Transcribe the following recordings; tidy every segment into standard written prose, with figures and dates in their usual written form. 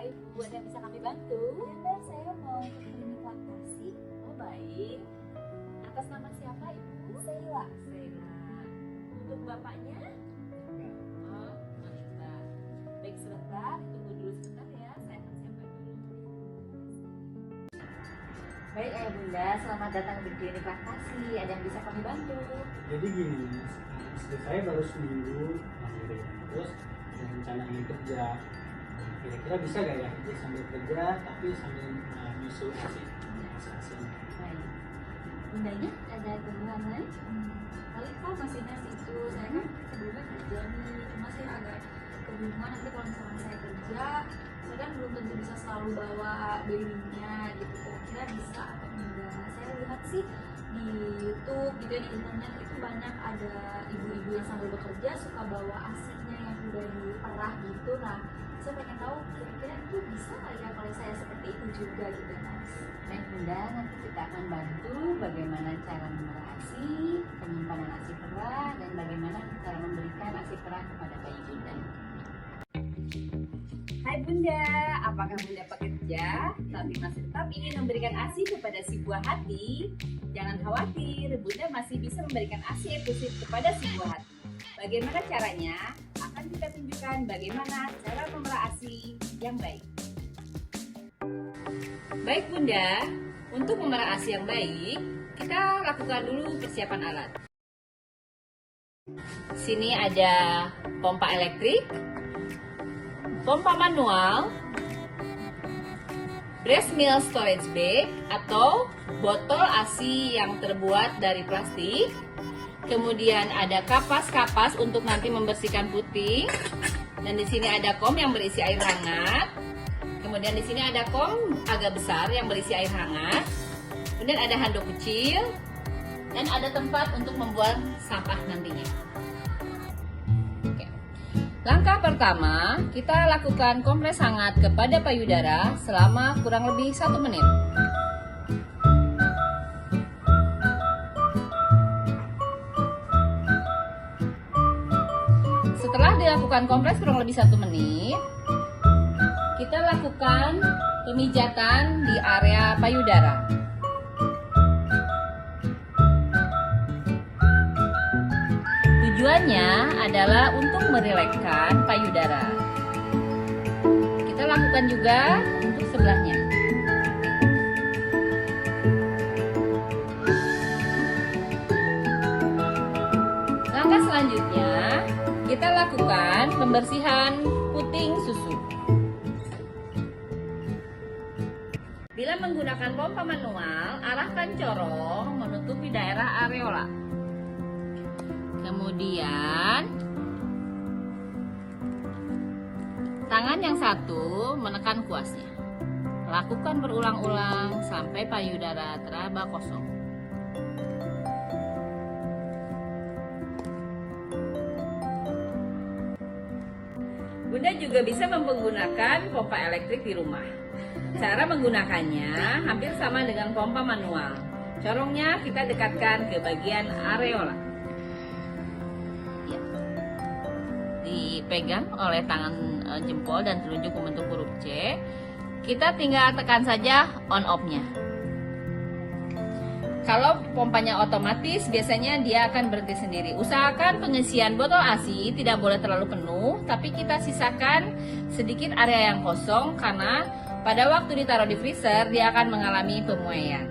Bapak Ibu, ada yang bisa kami bantu? Ya Mbak, saya mau ke klinik laktasi. Oh baik. Atas nama siapa Ibu? Sheila. Sheila. Untuk Bapaknya? Oh, Mbak. Baik sebentar, tunggu dulu sebentar ya. Saya akan siapkan dulu. Baik Ayah Bunda, selamat datang di klinik laktasi. Ada yang bisa kami bantu? Jadi gini, istri saya baru seminggu lahirin, terus ada rencana ingin kerja. Kira-kira bisa gak ya dia sambil kerja tapi sambil nyusul asi? Baik. Bundanya ada keluhan lain? Paling kok masinas itu, saya kan sebelumnya kerja nih, cuma saya agak kebingungan nanti kalau misalkan saya kerja, saya kan belum tentu bisa selalu bawa babynya gitu, kira-kira bisa atau enggak. Saya lihat sih di YouTube gitu ya, di internet itu banyak ada ibu-ibu yang sambil bekerja suka bawa asinya yang udah diperah gitu. Nah, saya pengen tahu kira-kira itu bisa nggak ya kalau saya seperti itu juga gitu Mas. Baik Bunda, nanti kita akan bantu bagaimana cara memerah ASI, penyimpanan ASI perah, dan bagaimana cara memberikan ASI perah kepada bayi Bunda. Hai Bunda, apakah Bunda pekerja tapi masih tetap ingin memberikan ASI kepada si buah hati? Jangan khawatir, Bunda masih bisa memberikan ASI eksklusif kepada si buah hati. Bagaimana caranya? Akan kita tunjukkan bagaimana cara memerah ASI yang baik. Baik Bunda, untuk memerah ASI yang baik, kita lakukan dulu persiapan alat. Sini ada pompa elektrik, pompa manual, breast milk storage bag atau botol ASI yang terbuat dari plastik. Kemudian ada kapas-kapas untuk nanti membersihkan puting. Dan di sini ada kom yang berisi air hangat. Kemudian di sini ada kom agak besar yang berisi air hangat. Kemudian ada handuk kecil dan ada tempat untuk membuang sampah nantinya. Oke. Langkah pertama, kita lakukan kompres hangat kepada payudara selama kurang lebih 1 menit. Setelah dilakukan kompres kurang lebih 1 menit, kita lakukan pemijatan di area payudara. Tujuannya adalah untuk merilekskan payudara. Kita lakukan juga untuk sebelahnya. Langkah selanjutnya, kita lakukan pembersihan puting susu. Bila menggunakan pompa manual, arahkan corong menutupi daerah areola. Kemudian, tangan yang satu menekan kuasnya. Lakukan berulang-ulang sampai payudara teraba kosong. Bunda juga bisa menggunakan pompa elektrik di rumah. Cara menggunakannya hampir sama dengan pompa manual. Corongnya kita dekatkan ke bagian areola. Ya. Dipegang oleh tangan jempol dan telunjuk membentuk huruf C. Kita tinggal tekan saja on off-nya. Kalau pompanya otomatis, biasanya dia akan berhenti sendiri. Usahakan pengisian botol ASI tidak boleh terlalu penuh, tapi kita sisakan sedikit area yang kosong karena pada waktu ditaruh di freezer, dia akan mengalami pemuaian.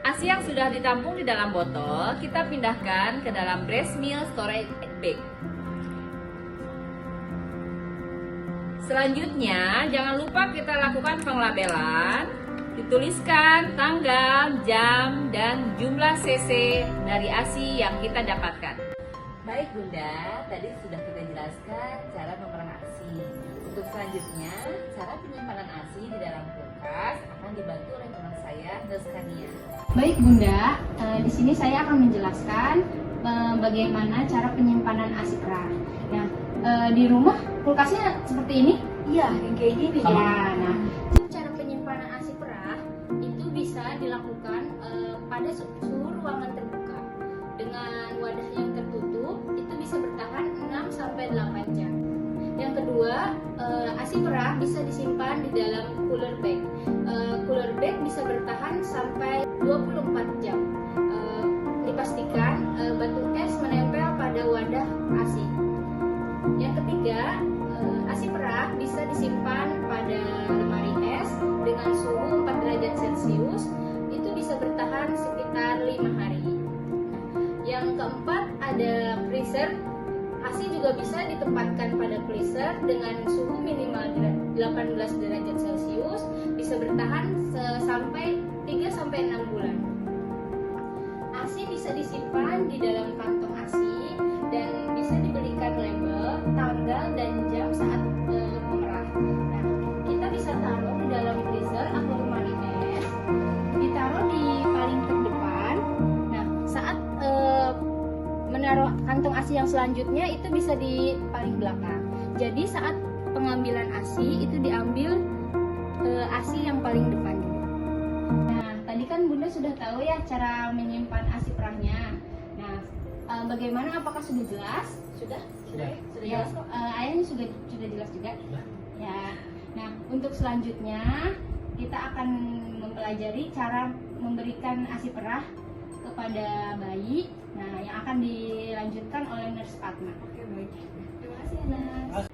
ASI yang sudah ditampung di dalam botol, kita pindahkan ke dalam breast milk storage bag. Selanjutnya, jangan lupa kita lakukan penglabelan. Dituliskan tanggal, jam, dan jumlah cc dari ASI yang kita dapatkan. Baik Bunda, tadi sudah kita jelaskan cara memerah ASI. Untuk selanjutnya, cara penyimpanan ASI di dalam kulkas akan dibantu oleh teman saya, Nuskania. Baik Bunda, di sini saya akan menjelaskan bagaimana cara penyimpanan ASI perah. Nah, di rumah kulkasnya seperti ini? Iya, yang kayak gini. Ya, nah, cara penyimpanan ASI perah itu bisa dilakukan pada suhu ruangan terbuka dengan wadah yang tertutup. Itu bisa bertahan 6 sampai 8 jam. Yang kedua, ASI ASI perah bisa disimpan di dalam cooler bag. Cooler bag bisa bertahan sampai 24 jam. Dipastikan batu es menempel pada wadah ASI. Yang ketiga, ASI perah bisa disimpan pada lemari es dengan suhu 4 derajat Celcius. Itu bisa bertahan sekitar 5 hari. Yang keempat, ada freezer. ASI juga bisa ditempatkan pada freezer dengan suhu minimal 18 derajat Celcius, bisa bertahan sampai 3-6 bulan. ASI bisa disimpan di dalam kantong ASI dan bisa diberikan label, tanggal, dan jam saat memerah. Nah, kita bisa taruh di dalam freezer atau lemari es, ditaruh di paling terdepan. Nah, saat menaruh kantong ASI yang selanjutnya itu bisa di paling belakang. Jadi saat pengambilan ASI itu diambil ASI yang paling depan dulu. Nah, tadi kan Bunda sudah tahu ya cara menyimpan ASI perahnya. Nah, bagaimana? Apakah sudah jelas? Sudah jelas kok. Ayahnya sudah jelas juga. Ya. Nah, untuk selanjutnya kita akan mempelajari cara memberikan ASI perah kepada bayi. Nah, yang akan dilanjutkan oleh Nurse Fatma. Oke, baik. Terima kasih ya, Nurse.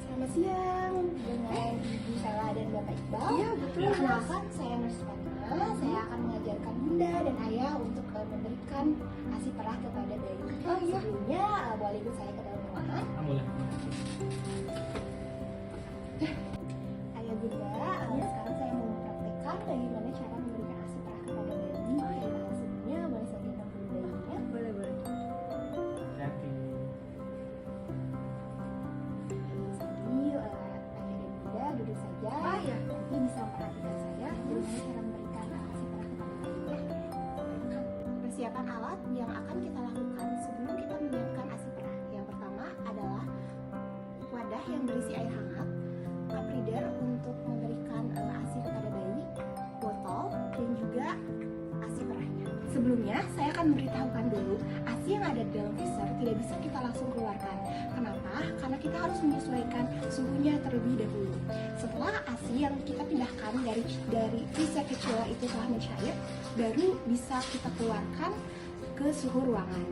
Selamat siang dengan Ibu Sela dan Bapak Iqbal. Iya, betul. Perkenalkan, saya Nurse Fatma. Saya akan mengajarkan Bunda dan Ayah untuk memberikan ASI perah kepada bayi. Oh, iya. Sebelumnya boleh ikut saya ke dalam ruangan. Boleh. Ayah Bunda, sekarang saya mau mempraktekkan bagaimana cara memberikan ASI perah kepada bayi. Sebelumnya boleh saya gendong dulu bayinya. Boleh. Hati. Jadi ayah dan Bunda duduk saja. Oh, iya. Nanti bisa memperhatikan saya bagaimana cara memberikan ASI perah kepada bayinya. Persiapan alat yang akan kita lakukan sebelum kita menyiapkan ASI perah. Yang pertama adalah wadah yang berisi air hangat, cup reader untuk memberikan ASI kepada bayi, botol, dan juga ASI perahnya. Sebelumnya, saya akan memberitahukan dulu, ASI yang ada di dalam freezer tidak bisa kita langsung keluarkan. Kenapa? Karena kita harus menyesuaikan suhunya terlebih dahulu. Setelah ASI yang kita pindahkan dari freezer kecil itu telah mencair, baru bisa kita keluarkan ke suhu ruangan.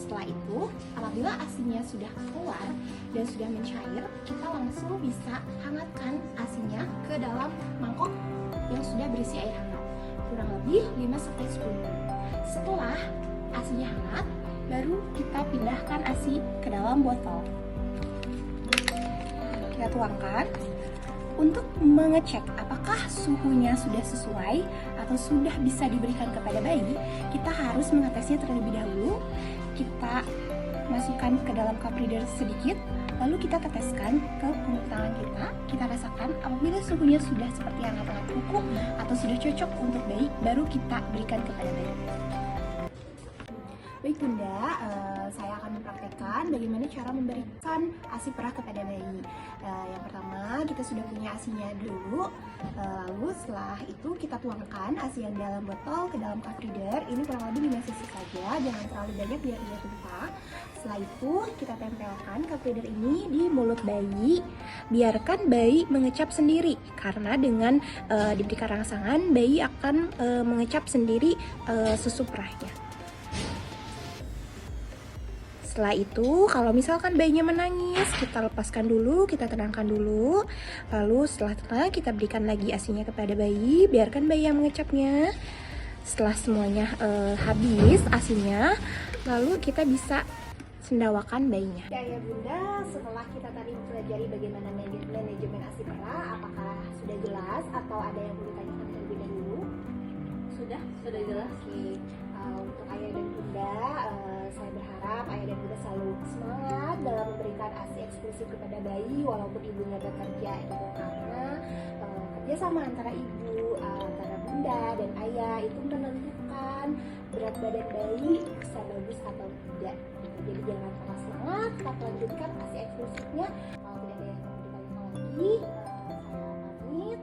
Setelah itu, apabila ASINya sudah keluar dan sudah mencair, kita langsung bisa hangatkan ASINya ke dalam mangkok yang sudah berisi air hangat, kurang lebih 5-10 menit. Setelah ASINya hangat, baru kita pindahkan ASI ke dalam botol. Kita tuangkan. Untuk mengecek apakah suhunya sudah sesuai atau sudah bisa diberikan kepada bayi, kita harus mengetesnya terlebih dahulu. Kita masukkan ke dalam cup reader sedikit, lalu kita teteskan ke punggung tangan kita rasakan apabila suhunya sudah seperti hangat-hangat kuku atau sudah cocok untuk bayi, baru kita berikan kepada bayi. Baik Bunda, saya akan mempraktekkan bagaimana cara memberikan ASI perah kepada bayi. Yang pertama, kita sudah punya ASINya dulu. Lalu setelah itu kita tuangkan ASI yang dalam botol ke dalam cup reader. Ini kurang lebih 5 cc saja, jangan terlalu banyak biar tidak tumpah. Setelah itu kita tempelkan cup reader ini di mulut bayi. Biarkan bayi mengecap sendiri, karena dengan diberikan rangsangan, bayi akan mengecap sendiri susu perahnya. Setelah itu, kalau misalkan bayinya menangis, kita lepaskan dulu, kita tenangkan dulu. Lalu setelah kita berikan lagi ASINya kepada bayi, biarkan bayi yang mengecapnya. Setelah semuanya habis ASINya, lalu kita bisa sendawakan bayinya. Ya Bunda, setelah kita tadi mempelajari bagaimana manajemen ASI perah, apakah sudah jelas atau ada yang perlu ditanyakan terlebih dahulu? Sudah jelas. Oke. Untuk ayah dan bunda, saya berharap ayah dan bunda selalu semangat dalam memberikan ASI eksklusif kepada bayi walaupun ibunya bekerja gitu, karena kerjasama antara ibu, antara bunda dan ayah itu menentukan berat badan bayi bisa bagus atau tidak. Jadi jangan patah semangat, tetap lanjutkan ASI eksklusifnya. Kalau tidak ada yang mau ditanyakan lagi, saya pamit.